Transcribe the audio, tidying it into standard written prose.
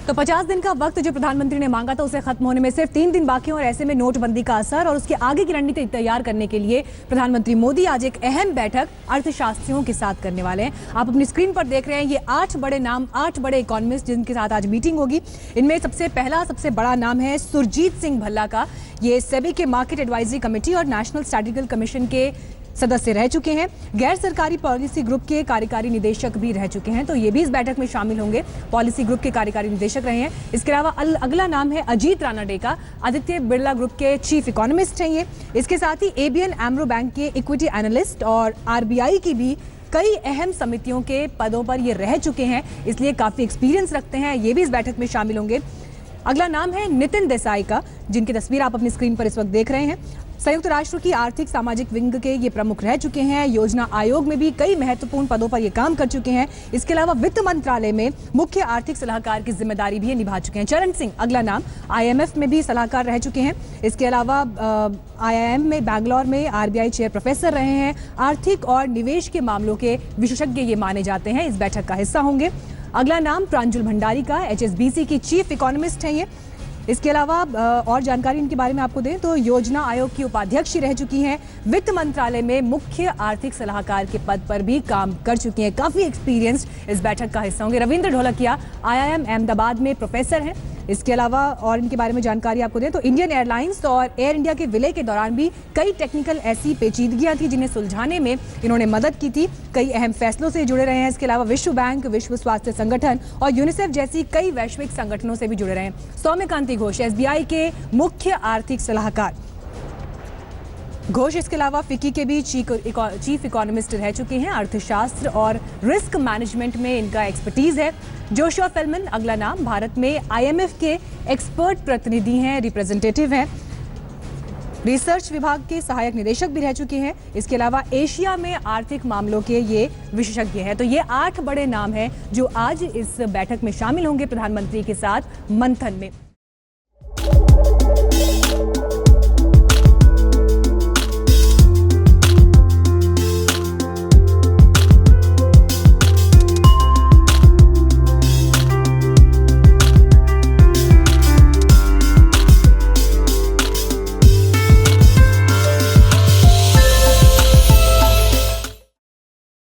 तो 50 दिन का वक्त जो प्रधानमंत्री ने मांगा था उसे खत्म होने में सिर्फ 3 दिन बाकी हैं और ऐसे में नोटबंदी का असर और उसके आगे की रणनीति तैयार करने के लिए प्रधानमंत्री मोदी आज एक अहम बैठक अर्थशास्त्रियों के साथ करने वाले हैं। आप अपनी स्क्रीन पर देख रहे हैं ये 8 बड़े नाम, 8 बड़े इकोनॉमिस्ट जिनके साथ आज मीटिंग होगी। इनमें सबसे बड़ा नाम है सुरजीत सिंह भल्ला का। ये सेबी के मार्केट एडवाइजरी कमेटी और नेशनल स्टैटिस्टिकल कमीशन के सदस्य रह चुके हैं। गैर सरकारी पॉलिसी ग्रुप के कार्यकारी निदेशक भी रह चुके हैं, तो ये भी इस बैठक में शामिल होंगे। पॉलिसी ग्रुप के कार्यकारी निदेशक रहे हैं। इसके अलावा अगला नाम है अजीत रानाडे का। आदित्य बिरला ग्रुप के चीफ इकोनॉमिस्ट हैं ये। इसके साथ ही एबीएन एमरो बैंक के इक्विटी एनालिस्ट और आरबीआई की भी कई अहम समितियों के पदों पर ये रह चुके हैं, इसलिए काफी एक्सपीरियंस रखते हैं। ये भी इस बैठक में शामिल होंगे। अगला नाम है नितिन देसाई का, जिनकी तस्वीर आप अपनी स्क्रीन पर इस वक्त देख रहे हैं। संयुक्त राष्ट्र की आर्थिक सामाजिक विंग के ये प्रमुख रह चुके हैं। योजना आयोग में भी कई महत्वपूर्ण पदों पर ये काम कर चुके हैं। इसके अलावा वित्त मंत्रालय में मुख्य आर्थिक सलाहकार की जिम्मेदारी भी निभा चुके हैं। चरण सिंह अगला नाम, आईएमएफ में भी सलाहकार रह चुके हैं। इसके अलावा आईआईएम में बैंगलोर में आरबीआई चेयर प्रोफेसर रहे हैं। आर्थिक और निवेश के मामलों के विशेषज्ञ ये माने जाते हैं, इस बैठक का हिस्सा होंगे। अगला नाम प्रांजुल भंडारी का, एचएसबीसी की चीफ इकोनॉमिस्ट हैं ये। इसके अलावा और जानकारी इनके बारे में आपको दें तो योजना आयोग की उपाध्यक्ष रह चुकी हैं। वित्त मंत्रालय में मुख्य आर्थिक सलाहकार के पद पर भी काम कर चुकी हैं। काफी एक्सपीरियंस्ड इस बैठक का हिस्सा होंगे। रविंद्र ढोलकिया आईआईएम अहमदाबाद में प्रोफेसर हैं। इसके अलावा और इनके बारे में जानकारी आपको दें तो इंडियन एयरलाइंस और एयर इंडिया के विलय के दौरान भी कई टेक्निकल ऐसी पेचीदगियां थी जिन्हें सुलझाने में इन्होंने मदद की थी। कई अहम फैसलों से जुड़े रहे हैं। इसके अलावा विश्व बैंक, विश्व स्वास्थ्य संगठन और यूनिसेफ जैसी कई वैश्विक संगठनों से भी जुड़े रहे हैं। सौम्यकांति घोष एसबीआई के मुख्य आर्थिक सलाहकार घोष इसके अलावा फिक्की के भी चीफ इकोनॉमिस्ट रह चुके हैं। अर्थशास्त्र और रिस्क मैनेजमेंट में इनका एक्सपर्टीज है। जोशुआ फेलमन अगला नाम, भारत में आईएमएफ के एक्सपर्ट प्रतिनिधि हैं, रिप्रेजेंटेटिव हैं। रिसर्च विभाग के सहायक निदेशक भी रह चुके हैं। इसके अलावा एशिया में आर्थिक मामलों के ये विशेषज्ञ हैं। तो ये 8 बड़े नाम हैं जो आज इस बैठक में शामिल होंगे प्रधानमंत्री के साथ मंथन में।